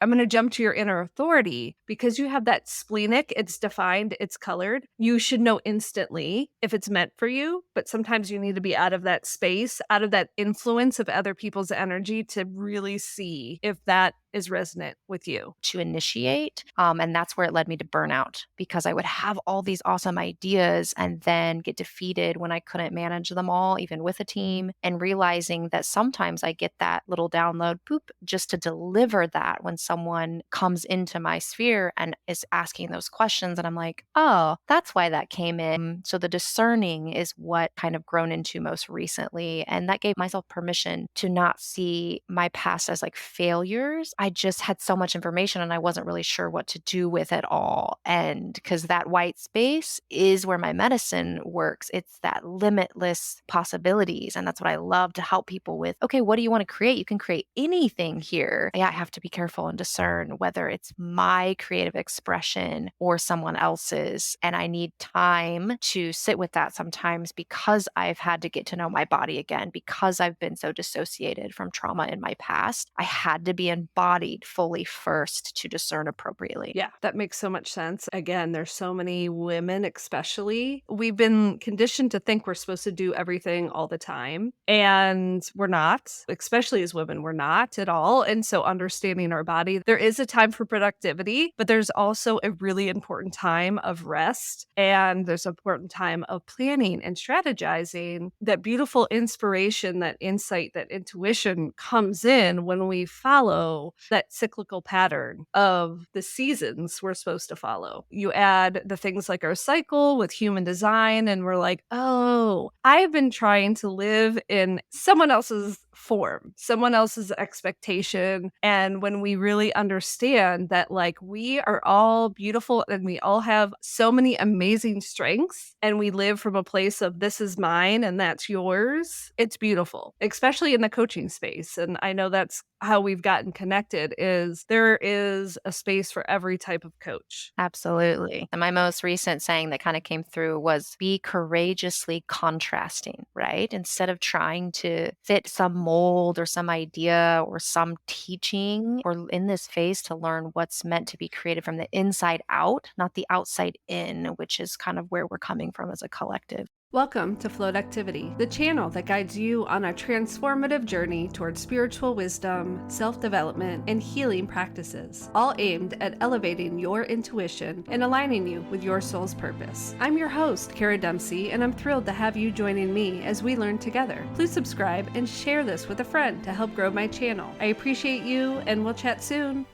I'm going to jump to your inner authority because you have that splenic, it's defined, it's colored. You should know instantly if it's meant for you, but sometimes you need to be out of that space, out of that influence of other people's energy to really see if that is resonant with you. To initiate. And that's where it led me to burnout because I would have all these awesome ideas and then get defeated when I couldn't manage them all, even with a team, and realizing that sometimes I get that little download, poop, just to deliver that when someone comes into my sphere and is asking those questions. And I'm like, oh, that's why that came in. So the discerning is what kind of grown into most recently. And that gave myself permission to not see my past as like failures. I just had so much information and I wasn't really sure what to do with it all. And because that white space is where my medicine works, it's that limitless possibilities. And that's what I love to help people with. Okay, what do you want to create? You can create anything here. Yeah, I have to be careful and discern whether it's my creative expression or someone else's. And I need time to sit with that sometimes because I've had to get to know my body again, because I've been so dissociated from trauma in my past. I had to be embodied fully first to discern appropriately. Yeah, that makes so much sense. Again, there's so many women, especially. We've been conditioned to think we're supposed to do everything all the time, and we're not, especially as women, we're not at all. And so, understanding our body, there is a time for productivity, but there's also a really important time of rest, and there's an important time of planning and strategizing. That beautiful inspiration, that insight, that intuition comes in when we follow that cyclical pattern of the seasons we're supposed to follow. You add the things like our cycle with human design, and we're like, oh, I've been trying to live in someone else's form, someone else's expectation. And when we really understand that, like, we are all beautiful and we all have so many amazing strengths, and we live from a place of this is mine and that's yours, it's beautiful, especially in the coaching space. And I know that's how we've gotten connected, is there is a space for every type of coach. Absolutely. And my most recent saying that kind of came through was be courageously contrasting, right? Instead of trying to fit some mold or some idea or some teaching, or in this phase to learn what's meant to be created from the inside out, not the outside in, which is kind of where we're coming from as a collective. Welcome to Float Activity, the channel that guides you on a transformative journey towards spiritual wisdom, self-development, and healing practices, all aimed at elevating your intuition and aligning you with your soul's purpose. I'm your host, Kara Dempsey, and I'm thrilled to have you joining me as we learn together. Please subscribe and share this with a friend to help grow my channel. I appreciate you, and we'll chat soon.